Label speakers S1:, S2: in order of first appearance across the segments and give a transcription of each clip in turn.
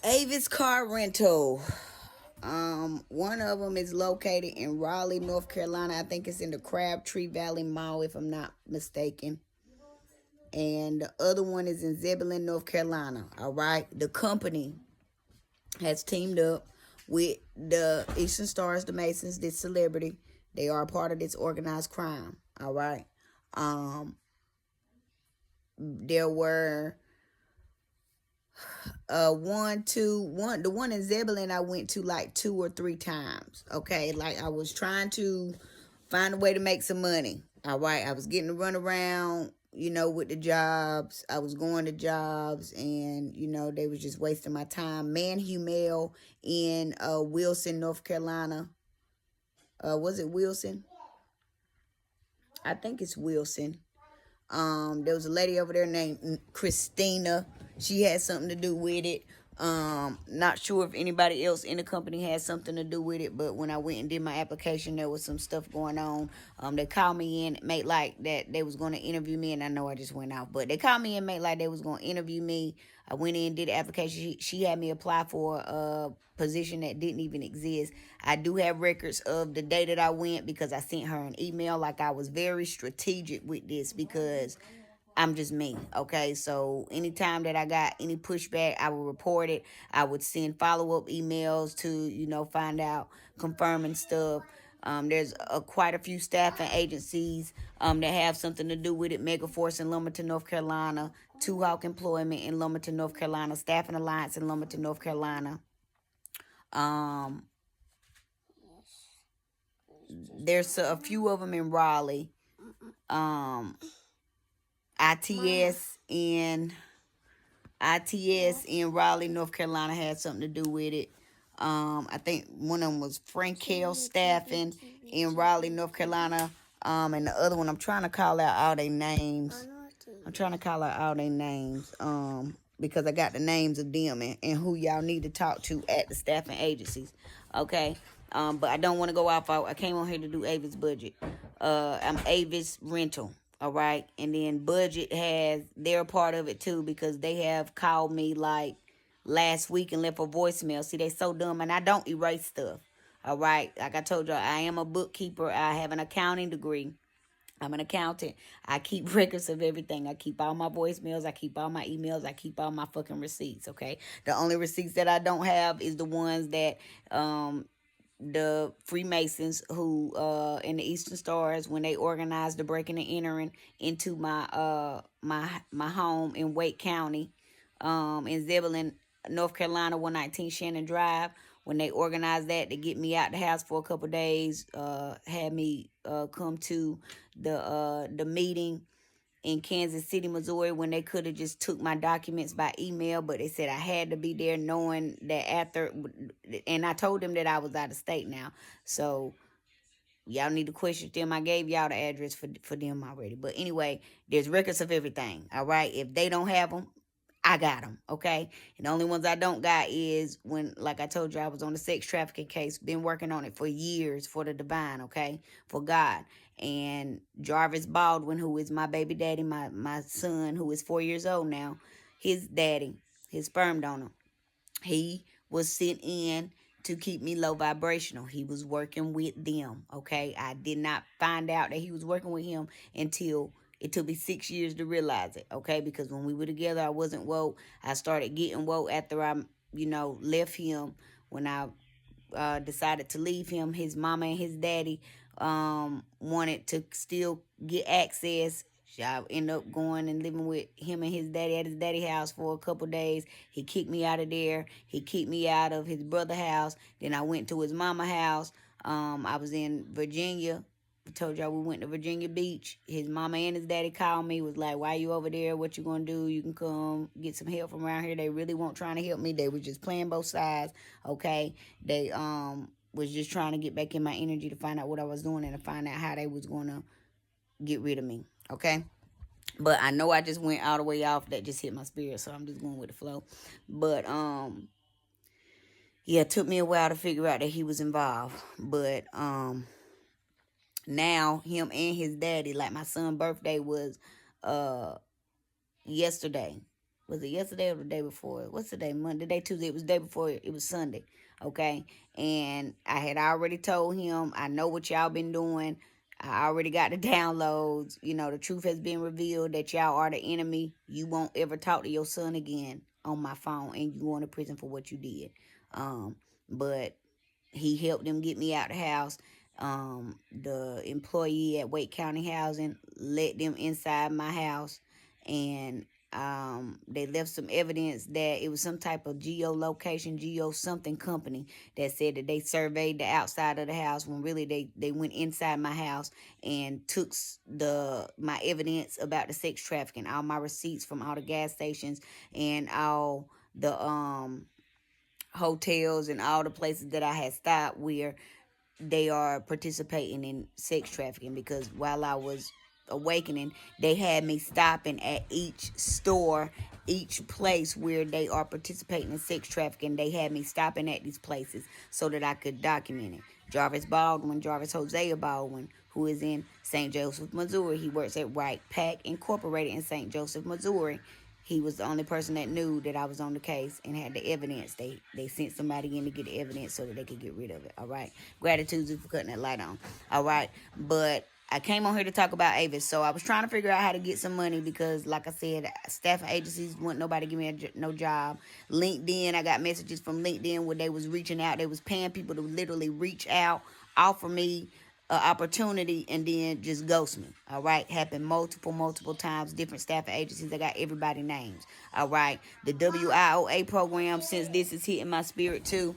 S1: Avis Car Rental. One of them is located in Raleigh, North Carolina. I think it's in the Crabtree Valley Mall, if I'm not mistaken. And the other one is in Zebulon, North Carolina. All right. The company has teamed up with the Eastern Stars, the Masons, this celebrity. They are a part of this organized crime. All right. There were the one in Zebulon I went to like 2 or 3 times. Okay, like I was trying to find a way to make some money. All right, I was getting to run around, with the jobs. I was going to jobs, and they was just wasting my time. Man Humel in Wilson, North Carolina. Was it Wilson? I think it's Wilson. There was a lady over there named Christina. She had something to do with it. Not sure if anybody else in the company had something to do with it, but when I went and did my application, there was some stuff going on. They called me in, made like that they was going to interview me, and I know I just went off, but they called me in, made like they was going to interview me. I went in, did the application. She had me apply for a position that didn't even exist. I do have records of the day that I went because I sent her an email. Like, I was very strategic with this because I'm just me, okay? So anytime that I got any pushback, I would report it. I would send follow-up emails to, find out, confirming stuff. There's quite a few staffing agencies that have something to do with it. Megaforce in Lumberton, North Carolina. Two Hawk Employment in Lumberton, North Carolina. Staffing Alliance in Lumberton, North Carolina. There's a few of them in Raleigh. ITS in Raleigh, North Carolina had something to do with it. I think one of them was Frankel Staffing in Raleigh, North Carolina. And the other one, I'm trying to call out all their names. Because I got the names of them and who y'all need to talk to at the staffing agencies. Okay. But I don't want to go off. I came on here to do Avis Budget. I'm Avis Rental. All right. And then Budget they're a part of it too, because they have called me like last week and left a voicemail. See, they so dumb, and I don't erase stuff. All right. Like I told y'all, I am a bookkeeper. I have an accounting degree. I'm an accountant. I keep records of everything. I keep all my voicemails. I keep all my emails. I keep all my fucking receipts, okay? The only receipts that I don't have is the ones that the Freemasons who in the Eastern Stars, when they organized the breaking and entering into my my home in Wake County, in Zebulon, North Carolina, 119 Shannon Drive. When they organized that to get me out the house for a couple days, had me come to the meeting in Kansas City, Missouri, when they could have just took my documents by email, but they said I had to be there, knowing that after, and I told them that I was out of state now. So y'all need to question them. I gave y'all the address for them already. But anyway, there's records of everything. All right. If they don't have them, I got them, okay? And the only ones I don't got is when, like I told you, I was on the sex trafficking case. Been working on it for years for the divine, okay? For God. And Jarvis Baldwin, who is my baby daddy, my son, who is 4 years old now, his daddy, his sperm donor, he was sent in to keep me low vibrational. He was working with them, okay? I did not find out that he was working with him until it took me 6 years to realize it, okay? Because when we were together, I wasn't woke. I started getting woke after I, left him. When I decided to leave him, his mama and his daddy wanted to still get access. I ended up going and living with him and his daddy at his daddy house for a couple days. He kicked me out of there. He kicked me out of his brother's house. Then I went to his mama house. I was in Virginia. I told y'all we went to Virginia Beach. His mama and his daddy called me, was like, why you over there? What you gonna do? You can come get some help from around here. They really weren't trying to help me. They were just playing both sides, okay? They was just trying to get back in my energy to find out what I was doing and to find out how they was gonna get rid of me, okay? But I know I just went all the way off. That just hit my spirit, so I'm just going with the flow. But yeah, it took me a while to figure out that he was involved. But now him and his daddy, like my son's birthday was yesterday. Was it yesterday or the day before? What's the day? Monday, day Tuesday. It was the day before. It was Sunday. Okay. And I had already told him, I know what y'all been doing. I already got the downloads. You know, the truth has been revealed that y'all are the enemy. You won't ever talk to your son again on my phone, and you going to prison for what you did. But he helped them get me out the house. The employee at Wake County Housing let them inside my house, and they left some evidence that it was some type of geolocation, geo something company that said that they surveyed the outside of the house when really they went inside my house and took my evidence about the sex trafficking, all my receipts from all the gas stations and all the hotels and all the places that I had stopped where they are participating in sex trafficking, because while I was awakening, they had me stopping at each store, each place where they are participating in sex trafficking. They had me stopping at these places so that I could document it. Jarvis Hosea Baldwin, who is in St. Joseph, Missouri. He works at Right Pack Incorporated in St. Joseph, Missouri. He was the only person that knew that I was on the case and had the evidence. They sent somebody in to get the evidence so that they could get rid of it. All right. Gratitude for cutting that light on. All right. But I came on here to talk about Avis. So I was trying to figure out how to get some money because, like I said, staffing agencies wouldn't nobody give me no job. LinkedIn, I got messages from LinkedIn where they was reaching out. They was paying people to literally reach out, offer me opportunity, and then just ghost me. All right. Happened multiple times. Different staffing agencies. I got everybody names. All right. The WIOA program, since this is hitting my spirit too.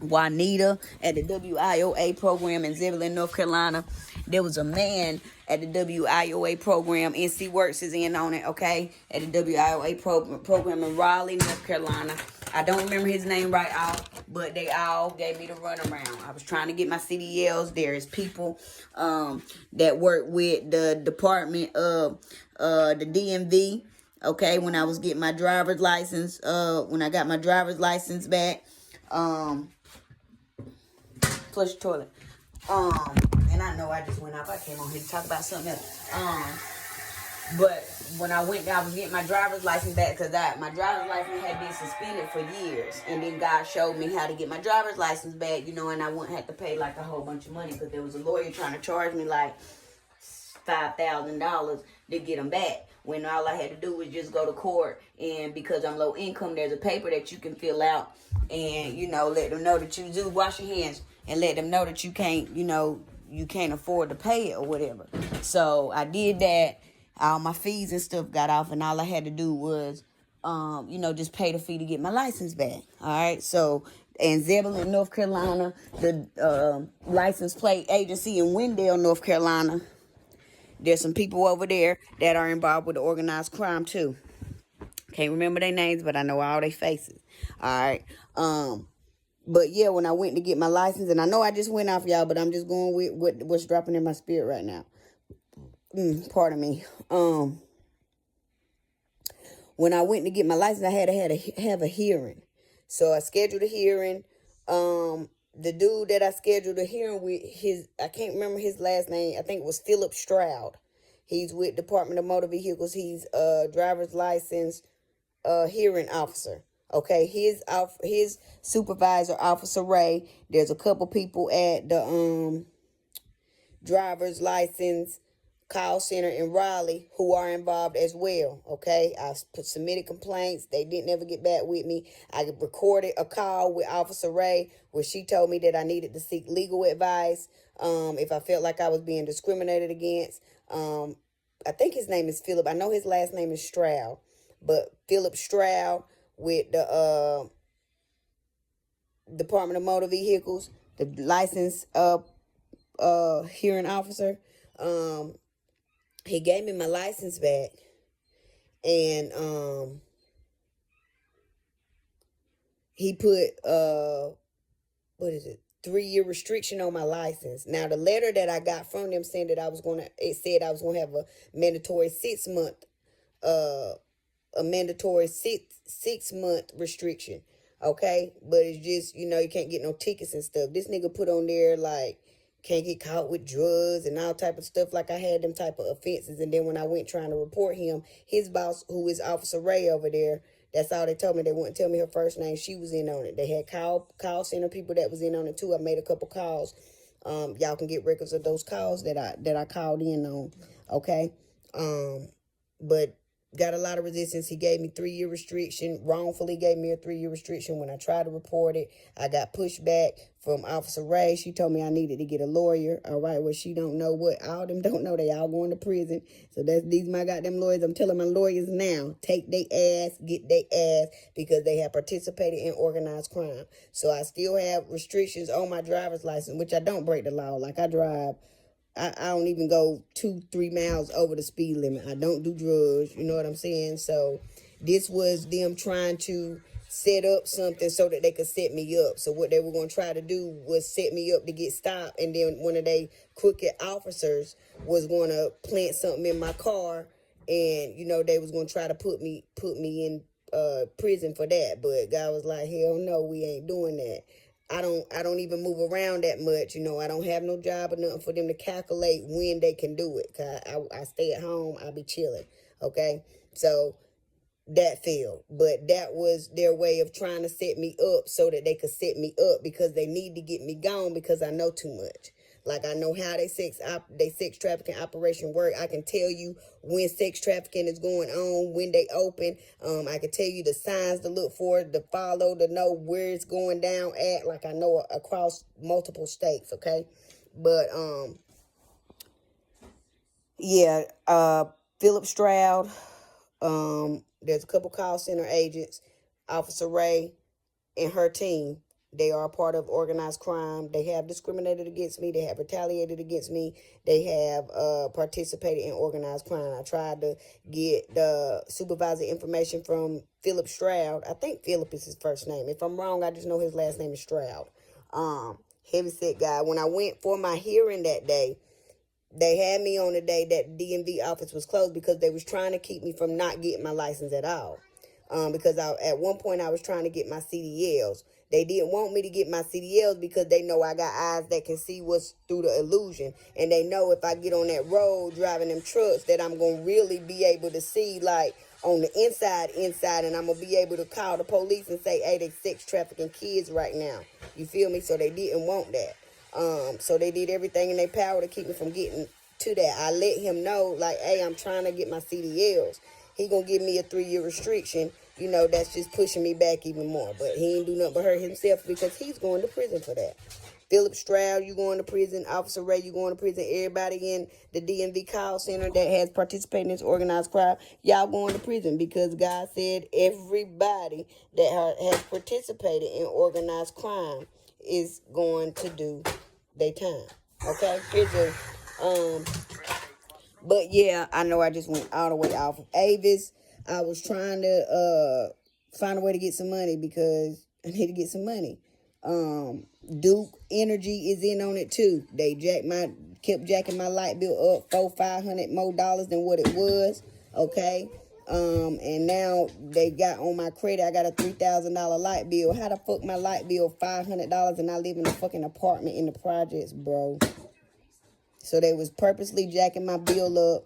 S1: Juanita at the WIOA program in Zebulon, North Carolina. There was a man at the WIOA program. NC Works is in on it, okay? At the WIOA program in Raleigh, North Carolina. I don't remember his name right off, but they all gave me the runaround. I was trying to get my CDLs. There is people that work with the Department of the DMV, okay, when I was getting my driver's license, when I got my driver's license back. Flush the toilet. And I know I just went off. I came on here to talk about something else. But when I went down, I was getting my driver's license back because my driver's license had been suspended for years. And then God showed me how to get my driver's license back, you know, and I wouldn't have to pay like a whole bunch of money because there was a lawyer trying to charge me like $5,000 to get them back. When all I had to do was just go to court, and because I'm low income, there's a paper that you can fill out and, you know, let them know that you do wash your hands and let them know that you can't, you know, you can't afford to pay it or whatever. So I did that. All my fees and stuff got off, and all I had to do was, you know, just pay the fee to get my license back. All right. So in Zebulon, North Carolina, the license plate agency in Wendell, North Carolina, there's some people over there that are involved with the organized crime too. Can't remember their names, but I know all their faces. All right. But yeah, when I went to get my license, and I know I just went off, y'all, but I'm just going with what's dropping in my spirit right now. Pardon me. When I went to get my license, I had to have a hearing. So I scheduled a hearing. The dude that I scheduled a hearing with, I can't remember his last name. I think it was Philip Stroud. He's with Department of Motor Vehicles. He's a driver's license hearing officer. Okay, his supervisor, Officer Ray. There's a couple people at the driver's license call center in Raleigh who are involved as well. Okay, I submitted complaints. They didn't ever get back with me. I recorded a call with Officer Ray where she told me that I needed to seek legal advice if I felt like I was being discriminated against. I think his name is Philip. I know his last name is Stroud, but Philip Stroud with the Department of Motor Vehicles, the license hearing officer. He gave me my license back, and he put 3-year restriction on my license. Now the letter that I got from them saying that it said I was gonna have a mandatory 6-month restriction. Okay, but it's just, you know, you can't get no tickets and stuff. This nigga put on there like
S2: can't get caught with drugs and all type of stuff. Like I had them type of offenses. And then when I went trying to report him, his boss, who is Officer Ray over there, that's all they told me. They wouldn't tell me her first name. She was in on it. They had call center people that was in on it too. I made a couple calls. Y'all can get records of those calls that I called in on. Okay. But got a lot of resistance. He gave me 3-year restriction, wrongfully gave me a 3-year restriction. When I tried to report it, I got pushed back from Officer Ray. She told me I needed to get a lawyer. All right, well, she don't know what all them don't know. They all going to prison. So these my goddamn lawyers. I'm telling my lawyers now, take they ass, get they ass, because they have participated in organized crime. So I still have restrictions on my driver's license, which I don't break the law. Like I drive, I don't even go 2-3 miles over the speed limit. I don't do drugs. You know what I'm saying? So this was them trying to set up something so that they could set me up. So what they were going to try to do was set me up to get stopped. And then one of they crooked officers was going to plant something in my car. And, you know, they was going to try to put me in prison for that. But God was like, hell no, we ain't doing that. I don't even move around that much. You know, I don't have no job or nothing for them to calculate when they can do it. Cause I stay at home. I be chilling. Okay. So that failed. But that was their way of trying to set me up so that they could set me up, because they need to get me gone because I know too much. Like I know how they sex trafficking operation work. I can tell you when sex trafficking is going on, when they open. I can tell you the signs to look for, to follow, to know where it's going down at. Like I know across multiple states. Okay, but yeah, Philip Stroud. There's a couple call center agents, Officer Ray and her team. They are a part of organized crime. They have discriminated against me. They have retaliated against me. They have participated in organized crime. I tried to get the supervisor information from Philip Stroud. I think Philip is his first name. If I'm wrong, I just know his last name is Stroud. Heavyset guy. When I went for my hearing that day, they had me on the day that the DMV office was closed because they was trying to keep me from not getting my license at all. Because at one point I was trying to get my CDLs. They didn't want me to get my CDLs because they know I got eyes that can see what's through the illusion. And they know if I get on that road driving them trucks that I'm going to really be able to see like on the inside, and I'm going to be able to call the police and say, hey, they sex trafficking kids right now. You feel me? So they didn't want that. So they did everything in their power to keep me from getting to that. I let him know, like, hey, I'm trying to get my CDLs. He gonna give me a 3-year restriction. You know, that's just pushing me back even more. But he ain't do nothing but hurt himself because he's going to prison for that. Philip Stroud, you going to prison. Officer Ray, you going to prison. Everybody in the DMV call center that has participated in this organized crime, y'all going to prison because God said everybody that has participated in organized crime is going to do their time. Okay? Here's a but yeah, I know I just went all the way off of Avis. I was trying to find a way to get some money because I need to get some money. Duke Energy is in on it too. They kept jacking my light bill up $400-500 more than what it was. Okay. And now they got on my credit, I got a $3,000 light bill. How the fuck my light bill $500 and I live in a fucking apartment in the projects, bro? So they was purposely jacking my bill up.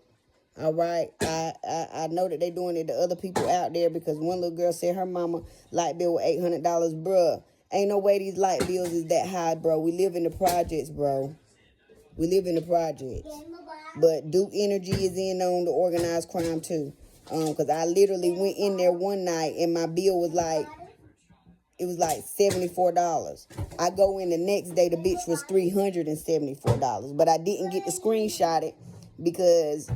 S2: All right. I know that they doing it to other people out there because one little girl said her mama light bill was $800. Bruh, ain't no way these light bills is that high, bro. We live in the projects, bro. We live in the projects. But Duke Energy is in on the organized crime too. Because I literally went in there one night and my bill was like, it was like $74. I go in the next day, the bitch was $374. But I didn't get to screenshot it because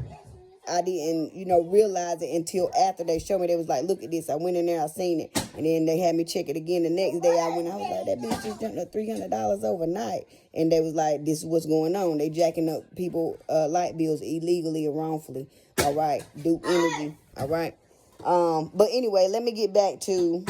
S2: I didn't, realize it until after they showed me. They was like, look at this. I went in there, I seen it. And then they had me check it again the next day. I was like, that bitch just jumped up $300 overnight. And they was like, this is what's going on. They jacking up people light bills illegally or wrongfully. All right. Duke Energy. All right. But anyway, let me get back to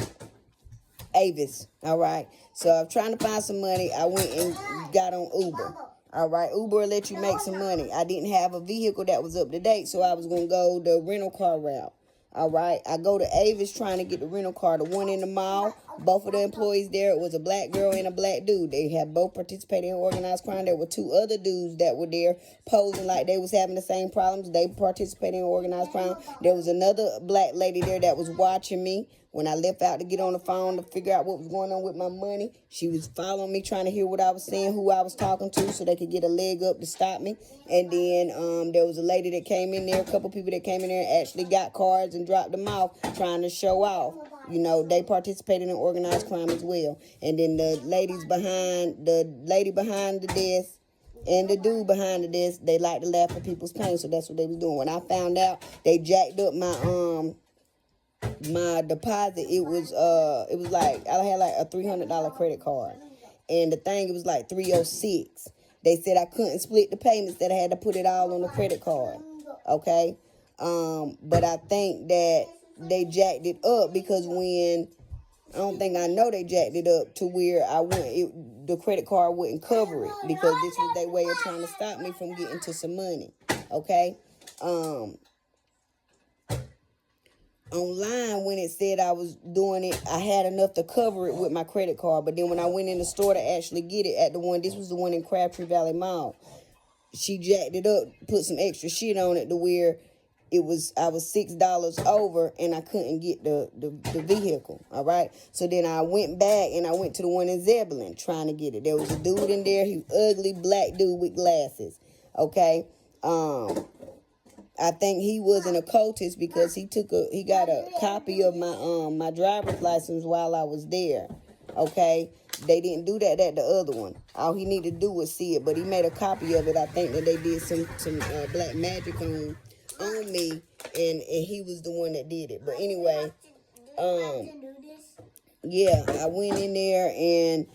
S2: Avis. All right. So I'm trying to find some money. I went and got on Uber. All right. Uber will let you make some money. I didn't have a vehicle that was up to date, so I was going to go the rental car route. All right. I go to Avis trying to get the rental car, the one in the mall Both of the employees there, was a black girl and a black dude. They had both participated in organized crime. There were two other dudes that were there posing like they was having the same problems. They participated in organized crime. There was another black lady there that was watching me when I left out to get on the phone to figure out what was going on with my money. She was following me, trying to hear what I was saying, who I was talking to, so they could get a leg up to stop me. And then there was a lady that came in there, a couple people that came in there and actually got cards and dropped them off, trying to show off. You know, they participated in organized crime as well. And then the lady behind the desk and the dude behind the desk, they like to laugh at people's pain, so that's what they was doing. When I found out, they jacked up my deposit. It was like I had like a $300 credit card, and the thing, it was like 306. They said I couldn't split the payments, that I had to put it all on the credit card. Okay, but I think that they jacked it up because I don't think I know they jacked it up to where the credit card wouldn't cover it, because this was their way of trying to stop me from getting to some money. Okay, online, when it said I was doing it, I had enough to cover it with my credit card. But then when I went in the store to actually get it at this was the one in Crabtree Valley Mall, she jacked it up, put some extra shit on it to where I was $6 over, and I couldn't get the vehicle. All right. So then I went back and I went to the one in Zebulon trying to get it. There was a dude in there, he ugly black dude with glasses. Okay. I think he was an occultist because he got a copy of my driver's license while I was there. Okay. They didn't do that at the other one. All he needed to do was see it, but he made a copy of it. I think that they did some black magic on me, and he was the one that did it. But anyway, yeah, I went in there, and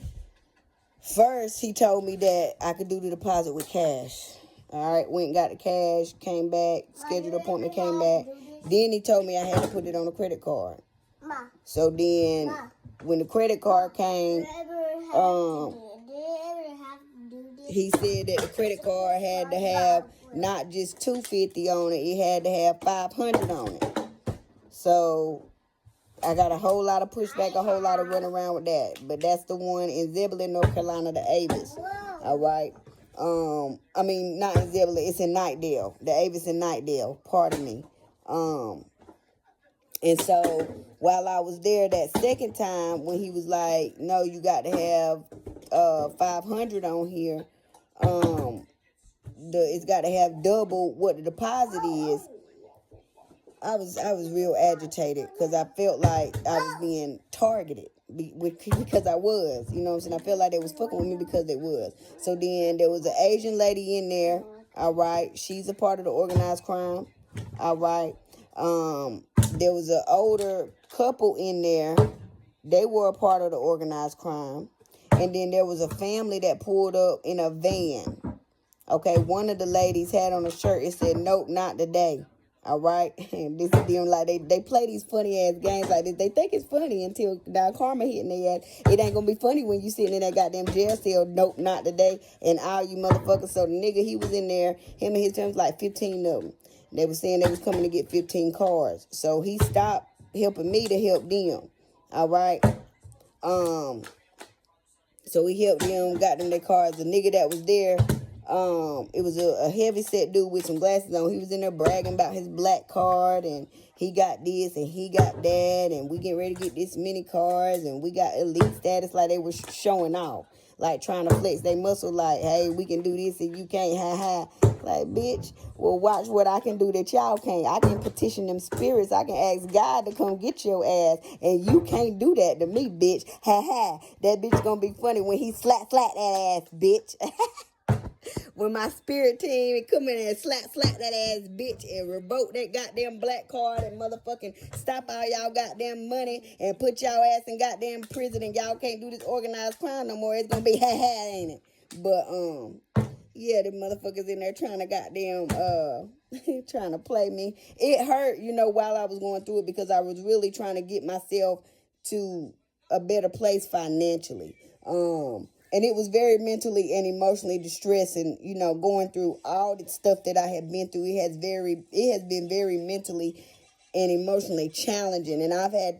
S2: first he told me that I could do the deposit with cash. All right, went and got the cash, came back, scheduled appointment, came back. Then he told me I had to put it on a credit card. So then when the credit card came, he said that the credit card had to have not just $250 on it, it had to have $500 on it. So I got a whole lot of pushback, a whole lot of run around with that. But that's the one in Zebulon, North Carolina, the Avis. All right. I mean, not in Zebulon, it's in Nightdale. The Avis in Nightdale, pardon me. And so while I was there that second time, when he was like, no, you got to have 500 on here, it's got to have double what the deposit is. I was real agitated because I felt like I was being targeted because I was, you know what I'm saying? I felt like they was fucking with me because they was. So then there was an Asian lady in there, all right? She's a part of the organized crime, all right? There was an older couple in there. They were a part of the organized crime. And then there was a family that pulled up in a van. Okay, one of the ladies had on a shirt, it said, nope, not today. All right, and this is them, like they play these funny ass games like this. They think it's funny until that karma hitting their ass. It ain't gonna be funny when you sitting in that goddamn jail cell. Nope, not today. And all you motherfuckers. So the nigga, he was in there. Him and his friends, like 15 of them. They were saying they was coming to get 15 cars. So he stopped helping me to help them. All right. So we helped them, got them their cars. The nigga that was there. It was a heavy set dude with some glasses on. He was in there bragging about his black card, and he got this and he got that, and we get ready to get this many cars, and we got elite status, like they were showing off, like trying to flex their muscle, like, hey, we can do this and you can't, ha. Like, bitch, well, watch what I can do that y'all can't. I can petition them spirits. I can ask God to come get your ass, and you can't do that to me, bitch. Ha. That bitch gonna be funny when he slap that ass, bitch. When my spirit team come in and slap that ass bitch and revoke that goddamn black card and motherfucking stop all y'all goddamn money and put y'all ass in goddamn prison, and y'all can't do this organized crime no more, it's gonna be ain't it? But yeah, the motherfuckers in there trying to goddamn trying to play me. It hurt, while I was going through it, because I was really trying to get myself to a better place financially. And it was very mentally and emotionally distressing, going through all the stuff that I have been through. It has been very mentally and emotionally challenging, and I've had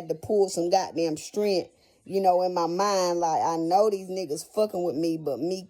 S2: to pull some goddamn strength, you know, in my mind. Like, I know these niggas fucking with me, but me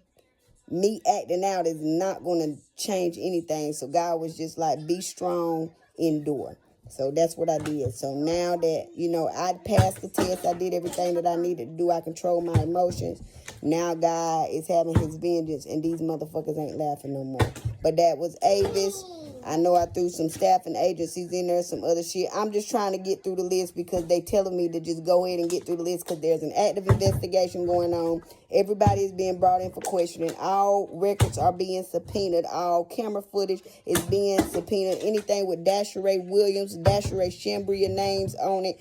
S2: acting out is not gonna change anything. So God was just like, be strong, endure. So that's what I did. So now that, you know, I passed the test, I did everything that I needed to do, I control my emotions. Now God is having his vengeance, and these motherfuckers ain't laughing no more. But that was Avis. I know I threw some staffing agencies in there, some other shit. I'm just trying to get through the list because they telling me to just go ahead and get through the list because there's an active investigation going on. Everybody is being brought in for questioning. All records are being subpoenaed. All camera footage is being subpoenaed. Anything with Dasharay Williams, Dasharay Shambria names on it.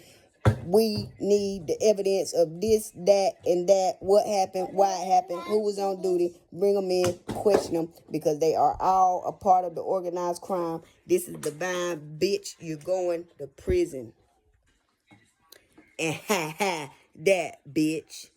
S2: We need the evidence of this, that, and that. What happened, why it happened, who was on duty. Bring them in, question them, because they are all a part of the organized crime. This is divine, bitch. You're going to prison. And that, bitch.